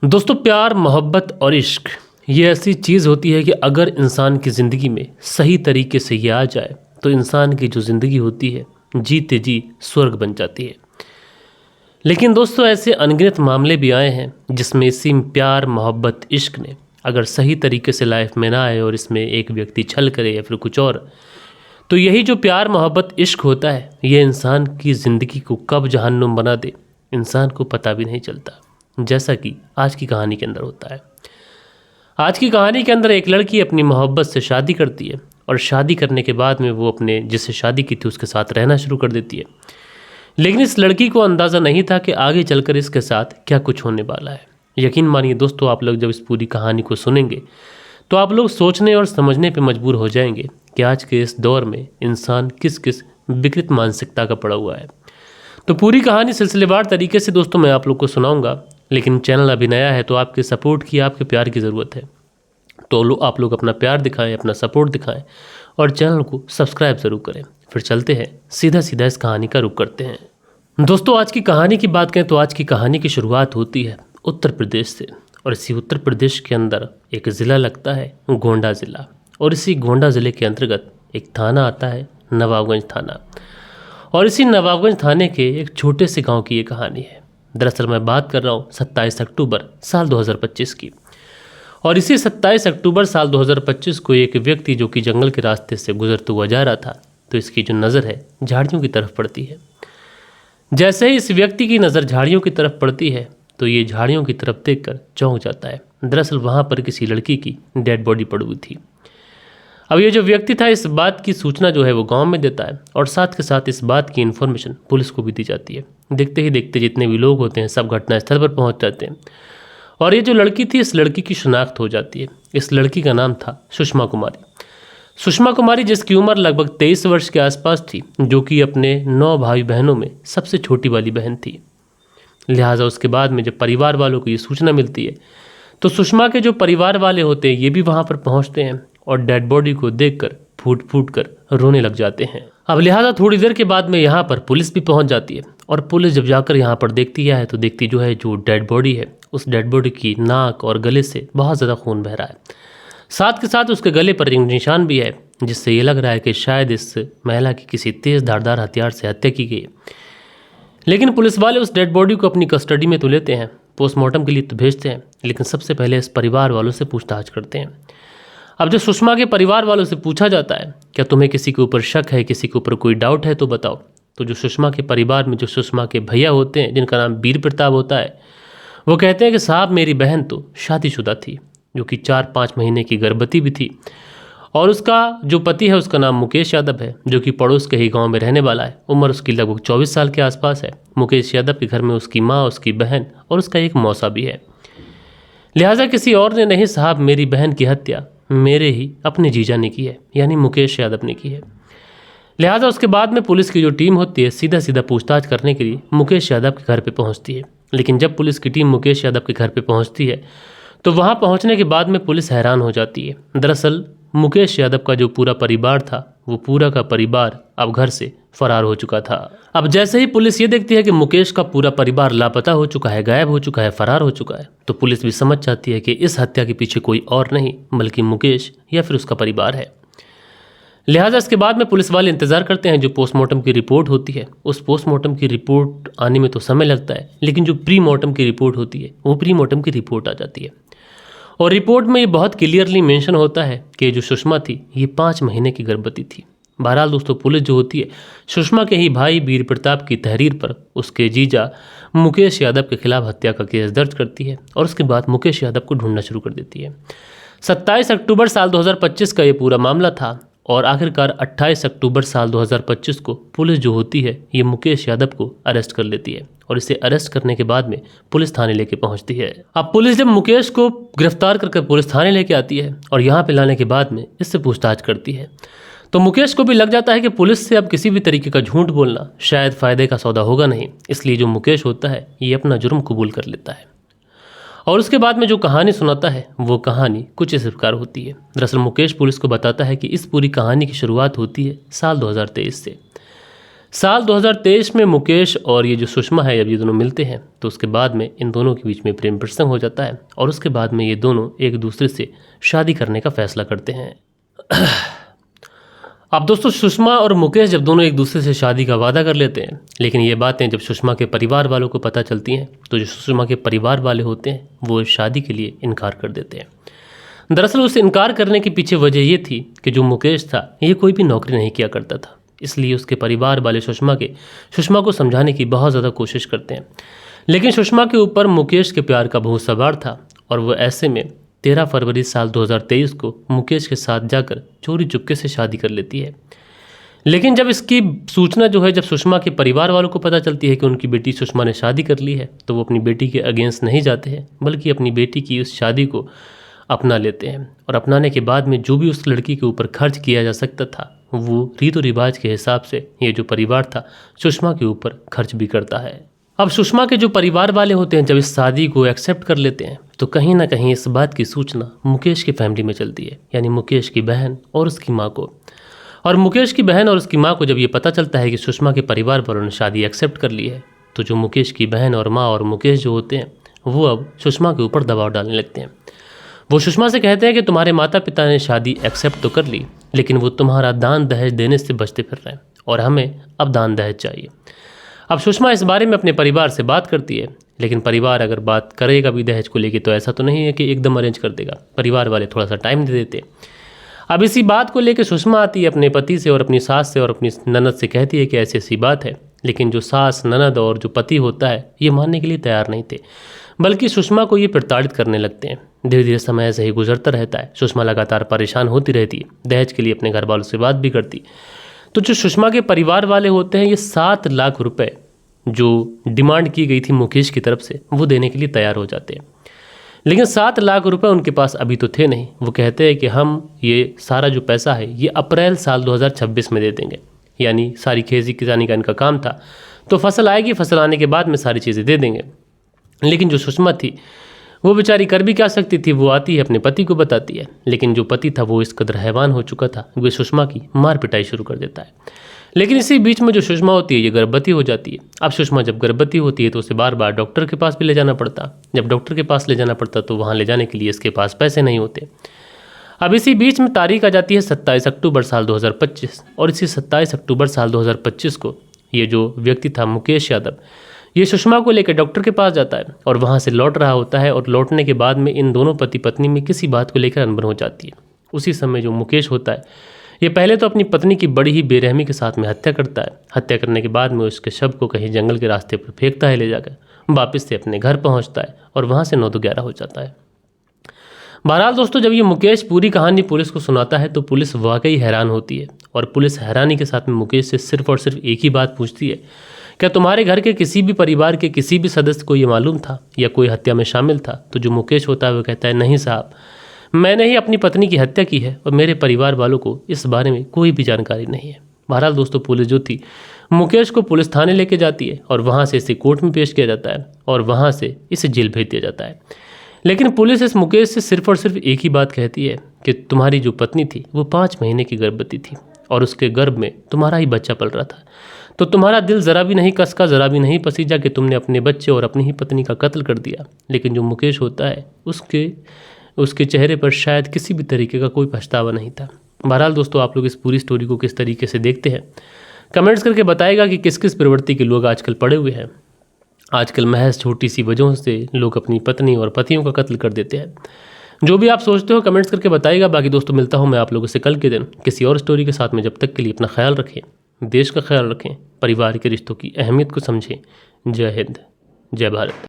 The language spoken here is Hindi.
दोस्तों, प्यार, मोहब्बत और इश्क ये ऐसी चीज़ होती है कि अगर इंसान की ज़िंदगी में सही तरीके से ये आ जाए तो इंसान की जो ज़िंदगी होती है जीते जी स्वर्ग बन जाती है। लेकिन दोस्तों, ऐसे अनगिनत मामले भी आए हैं जिसमें इसी प्यार, मोहब्बत, इश्क ने अगर सही तरीके से लाइफ में ना आए और इसमें एक व्यक्ति छल करे या फिर कुछ और, तो यही जो प्यार, मोहब्बत, इश्क होता है ये इंसान की ज़िंदगी को कब जहन्नुम बना दे इंसान को पता भी नहीं चलता। जैसा कि आज की कहानी के अंदर होता है। आज की कहानी के अंदर एक लड़की अपनी मोहब्बत से शादी करती है और शादी करने के बाद में वो अपने जिससे शादी की थी उसके साथ रहना शुरू कर देती है। लेकिन इस लड़की को अंदाज़ा नहीं था कि आगे चलकर इसके साथ क्या कुछ होने वाला है। यकीन मानिए दोस्तों, आप लोग जब इस पूरी कहानी को सुनेंगे तो आप लोग सोचने और समझने पर मजबूर हो जाएंगे कि आज के इस दौर में इंसान किस किस विकृत मानसिकता का पड़ा हुआ है। तो पूरी कहानी सिलसिलेवार तरीके से दोस्तों मैं आप लोग को सुनाऊंगा, लेकिन चैनल अभी नया है तो आपके सपोर्ट की, आपके प्यार की ज़रूरत है। तो आप लोग अपना प्यार दिखाएं, अपना सपोर्ट दिखाएं और चैनल को सब्सक्राइब ज़रूर करें। फिर चलते हैं सीधा सीधा इस कहानी का रुख करते हैं। दोस्तों, आज की कहानी की बात करें तो आज की कहानी की शुरुआत होती है उत्तर प्रदेश से। और इसी उत्तर प्रदेश के अंदर एक ज़िला लगता है गोंडा ज़िला, और इसी गोंडा ज़िले के अंतर्गत एक थाना आता है नवाबगंज थाना। और इसी नवाबगंज थाने के एक छोटे से गांव की ये कहानी है। दरअसल मैं बात कर रहा हूँ 27 अक्टूबर साल 2025 की। और इसी 27 अक्टूबर साल 2025 को एक व्यक्ति जो कि जंगल के रास्ते से गुजरता हुआ जा रहा था, तो इसकी जो नज़र है झाड़ियों की तरफ पड़ती है। जैसे ही इस व्यक्ति की नज़र झाड़ियों की तरफ पड़ती है तो ये झाड़ियों की तरफ देखकर चौंक जाता है। दरअसल वहाँ पर किसी लड़की की डेड बॉडी पड़ी हुई थी। अब ये जो व्यक्ति था इस बात की सूचना जो है वो गांव में देता है और साथ के साथ इस बात की इन्फॉर्मेशन पुलिस को भी दी जाती है। देखते ही देखते जितने भी लोग होते हैं सब घटनास्थल पर पहुंच जाते हैं और ये जो लड़की थी इस लड़की की शिनाख्त हो जाती है। इस लड़की का नाम था सुषमा कुमारी। सुषमा कुमारी जिसकी उम्र लगभग 23 वर्ष के आसपास थी, जो कि अपने 9 भाई बहनों में सबसे छोटी वाली बहन थी। लिहाजा उसके बाद में जब परिवार वालों को ये सूचना मिलती है तो सुषमा के जो परिवार वाले होते हैं ये भी वहाँ पर पहुँचते हैं और डेड बॉडी को देखकर फूट फूट कर रोने लग जाते हैं। अब लिहाजा थोड़ी देर के बाद में यहाँ पर पुलिस भी पहुँच जाती है और पुलिस जब जाकर यहाँ पर देखती है तो देखती जो है जो डेड बॉडी है उस डेड बॉडी की नाक और गले से बहुत ज़्यादा खून बह रहा है। साथ के साथ उसके गले पर एक निशान भी है जिससे ये लग रहा है कि शायद इस महिला की किसी तेज़ धारदार हथियार से हत्या की गई। लेकिन पुलिस वाले उस डेड बॉडी को अपनी कस्टडी में तो लेते हैं, पोस्टमार्टम के लिए तो भेजते हैं, लेकिन सबसे पहले इस परिवार वालों से पूछताछ करते हैं। अब जब सुषमा के परिवार वालों से पूछा जाता है क्या तुम्हें किसी के ऊपर शक है, किसी के ऊपर कोई डाउट है तो बताओ, तो जो सुषमा के परिवार में जो सुषमा के भैया होते हैं जिनका नाम वीर प्रताप होता है वो कहते हैं कि साहब मेरी बहन तो शादीशुदा थी, जो कि 4-5 महीने की गर्भवती भी थी, और उसका जो पति है उसका नाम मुकेश यादव है, जो कि पड़ोस के ही गाँव में रहने वाला है। उम्र उसकी लगभग 24 साल के आसपास है। मुकेश यादव के घर में उसकी माँ, उसकी बहन और उसका एक मौसा भी है। लिहाजा किसी और ने नहीं साहब, मेरी बहन की हत्या मेरे ही अपने जीजा ने की है, यानी मुकेश यादव ने की है। लिहाजा उसके बाद में पुलिस की जो टीम होती है सीधा सीधा पूछताछ करने के लिए मुकेश यादव के घर पे पहुंचती है। लेकिन जब पुलिस की टीम मुकेश यादव के घर पे पहुंचती है तो वहां पहुंचने के बाद में पुलिस हैरान हो जाती है। दरअसल मुकेश यादव का जो पूरा परिवार था वो पूरा का परिवार अब घर से फरार हो चुका था। अब जैसे ही पुलिस ये देखती है कि मुकेश का पूरा परिवार लापता हो चुका है, गायब हो चुका है, फरार हो चुका है, तो पुलिस भी समझ जाती है कि इस हत्या के पीछे कोई और नहीं बल्कि मुकेश या फिर उसका परिवार है। लिहाजा इसके बाद में पुलिस वाले इंतजार करते हैं जो पोस्टमार्टम की रिपोर्ट होती है। उस पोस्टमार्टम की रिपोर्ट आने में तो समय लगता है, लेकिन जो प्री मार्टम की रिपोर्ट होती है वो प्री मार्टम की रिपोर्ट आ जाती है और रिपोर्ट में ये बहुत क्लियरली मेंशन होता है कि जो सुषमा थी ये 5 महीने की गर्भवती थी। बहरहाल दोस्तों, पुलिस जो होती है सुषमा के ही भाई वीर प्रताप की तहरीर पर उसके जीजा मुकेश यादव के खिलाफ हत्या का केस दर्ज करती है और उसके बाद मुकेश यादव को ढूंढना शुरू कर देती है। 27 अक्टूबर साल 2025 का ये पूरा मामला था और आखिरकार 28 अक्टूबर साल 2025 को पुलिस जो होती है ये मुकेश यादव को अरेस्ट कर लेती है और इसे अरेस्ट करने के बाद में पुलिस थाने लेके पहुंचती है। अब पुलिस जब मुकेश को गिरफ्तार करके पुलिस थाने लेके आती है और यहाँ पे लाने के बाद में इससे पूछताछ करती है तो मुकेश को भी लग जाता है कि पुलिस से अब किसी भी तरीके का झूठ बोलना शायद फ़ायदे का सौदा होगा नहीं। इसलिए जो मुकेश होता है ये अपना जुर्म कबूल कर लेता है और उसके बाद में जो कहानी सुनाता है वो कहानी कुछ इस प्रकार होती है। दरअसल मुकेश पुलिस को बताता है कि इस पूरी कहानी की शुरुआत होती है साल 2023 से। साल 2023 में मुकेश और ये जो सुषमा है, जब ये दोनों मिलते हैं तो उसके बाद में इन दोनों के बीच में प्रेम प्रसंग हो जाता है और उसके बाद में ये दोनों एक दूसरे से शादी करने का फैसला करते हैं। अब दोस्तों, सुषमा और मुकेश जब दोनों एक दूसरे से शादी का वादा कर लेते हैं, लेकिन ये बातें जब सुषमा के परिवार वालों को पता चलती हैं तो जो सुषमा के परिवार वाले होते हैं वो शादी के लिए इनकार कर देते हैं। दरअसल उसे इनकार करने के पीछे वजह ये थी कि जो मुकेश था ये कोई भी नौकरी नहीं किया करता था, इसलिए उसके परिवार वाले सुषमा को समझाने की बहुत ज़्यादा कोशिश करते हैं, लेकिन सुषमा के ऊपर मुकेश के प्यार का भूत सवार था और वह ऐसे में 13 फरवरी साल 2023 को मुकेश के साथ जाकर चोरी चुपके से शादी कर लेती है। लेकिन जब इसकी सूचना जो है जब सुषमा के परिवार वालों को पता चलती है कि उनकी बेटी सुषमा ने शादी कर ली है, तो वो अपनी बेटी के अगेंस्ट नहीं जाते हैं, बल्कि अपनी बेटी की उस शादी को अपना लेते हैं और अपनाने के बाद में जो भी उस लड़की के ऊपर खर्च किया जा सकता था वो रीतो रिवाज के हिसाब से ये जो परिवार था सुषमा के ऊपर खर्च भी करता है। अब सुषमा के जो परिवार वाले होते हैं जब इस शादी को एक्सेप्ट कर लेते हैं तो कहीं ना कहीं इस बात की सूचना मुकेश की फैमिली में चलती है, यानी मुकेश की बहन और उसकी माँ को। और मुकेश की बहन और उसकी माँ को जब ये पता चलता है कि सुषमा के परिवार वालों ने शादी एक्सेप्ट कर ली है, तो जो मुकेश की बहन और माँ और मुकेश जो होते हैं वो अब सुषमा के ऊपर दबाव डालने लगते हैं। वो सुषमा से कहते हैं कि तुम्हारे माता पिता ने शादी एक्सेप्ट तो कर ली, लेकिन वो तुम्हारा दान दहेज देने से बचते फिर रहे हैं और हमें अब दान दहेज चाहिए। अब सुषमा इस बारे में अपने परिवार से बात करती है, लेकिन परिवार अगर बात करेगा भी दहेज को लेके तो ऐसा तो नहीं है कि एकदम अरेंज कर देगा, परिवार वाले थोड़ा सा टाइम दे देते। अब इसी बात को लेकर सुषमा आती है अपने पति से और अपनी सास से और अपनी ननद से कहती है कि ऐसी ऐसी बात है, लेकिन जो सास ननद और जो पति होता है ये मानने के लिए तैयार नहीं थे, बल्कि सुषमा को ये प्रताड़ित करने लगते हैं। धीरे धीरे समय ऐसे ही गुजरता रहता है, सुषमा लगातार परेशान होती रहती है, दहेज के लिए अपने घर वालों से बात भी करती। तो जो सुषमा के परिवार वाले होते हैं ये 7 लाख रुपए जो डिमांड की गई थी मुकेश की तरफ से वो देने के लिए तैयार हो जाते हैं, लेकिन 7 लाख रुपए उनके पास अभी तो थे नहीं। वो कहते हैं कि हम ये सारा जो पैसा है ये अप्रैल साल 2026 में दे देंगे, यानी सारी खेती किसानी का इनका काम था, तो फसल आएगी, फसल आने के बाद में सारी चीज़ें दे देंगे। लेकिन जो सुषमा थी वो बेचारी कर भी क्या सकती थी, वो आती है अपने पति को बताती है, लेकिन जो पति था वो इस कदर हैवान हो चुका था वो सुषमा की मार पिटाई शुरू कर देता है। लेकिन इसी बीच में जो सुषमा होती है ये गर्भवती हो जाती है। अब सुषमा जब गर्भवती होती है तो उसे बार बार डॉक्टर के पास भी ले जाना पड़ता। जब डॉक्टर के पास ले जाना पड़ता तो वहाँ ले जाने के लिए इसके पास पैसे नहीं होते। अब इसी बीच में तारीख आ जाती है 27 अक्टूबर साल 2025 और इसी 27 अक्टूबर साल 2025 को ये जो व्यक्ति था मुकेश यादव ये सुषमा को लेकर डॉक्टर के पास जाता है और वहाँ से लौट रहा होता है और लौटने के बाद में इन दोनों पति पत्नी में किसी बात को लेकर अनबन हो जाती है। उसी समय जो मुकेश होता है ये पहले तो अपनी पत्नी की बड़ी ही बेरहमी के साथ में हत्या करता है। हत्या करने के बाद में उसके शव को कहीं जंगल के रास्ते पर फेंकता है ले जाकर, वापस से अपने घर पहुंचता है और वहां से 9-11 हो जाता है। बहरहाल दोस्तों, जब ये मुकेश पूरी कहानी पुलिस को सुनाता है तो पुलिस वाकई हैरान होती है और पुलिस हैरानी के साथ में मुकेश से सिर्फ और सिर्फ एक ही बात पूछती है, क्या तुम्हारे घर के किसी भी परिवार के किसी भी सदस्य को ये मालूम था या कोई हत्या में शामिल था? तो जो मुकेश होता है वो कहता है, नहीं साहब, मैंने ही अपनी पत्नी की हत्या की है और मेरे परिवार वालों को इस बारे में कोई भी जानकारी नहीं है। बहरहाल दोस्तों, पुलिस जो थी मुकेश को पुलिस थाने लेके जाती है और वहाँ से इसे कोर्ट में पेश किया जाता है और वहाँ से इसे जेल भेज दिया जाता है। लेकिन पुलिस इस मुकेश से सिर्फ और सिर्फ एक ही बात कहती है कि तुम्हारी जो पत्नी थी वो 5 महीने की गर्भवती थी और उसके गर्भ में तुम्हारा ही बच्चा पल रहा था, तो तुम्हारा दिल ज़रा भी नहीं कसका, ज़रा भी नहीं पसीजा कि तुमने अपने बच्चे और अपनी ही पत्नी का कत्ल कर दिया। लेकिन जो मुकेश होता है उसके चेहरे पर शायद किसी भी तरीके का कोई पछतावा नहीं था। बहरहाल दोस्तों, आप लोग इस पूरी स्टोरी को किस तरीके से देखते हैं कमेंट्स करके बताएगा कि किस किस प्रवृत्ति के लोग आजकल पड़े हुए हैं। आजकल महज छोटी सी वजहों से लोग अपनी पत्नी और पतियों का कत्ल कर देते हैं। जो भी आप सोचते हो कमेंट्स करके बताइएगा। बाकी दोस्तों, मिलता हूँ मैं आप लोगों से कल के दिन किसी और स्टोरी के साथ में। जब तक के लिए अपना ख्याल रखें, देश का ख्याल रखें, परिवार के रिश्तों की अहमियत को समझें। जय हिंद, जय भारत।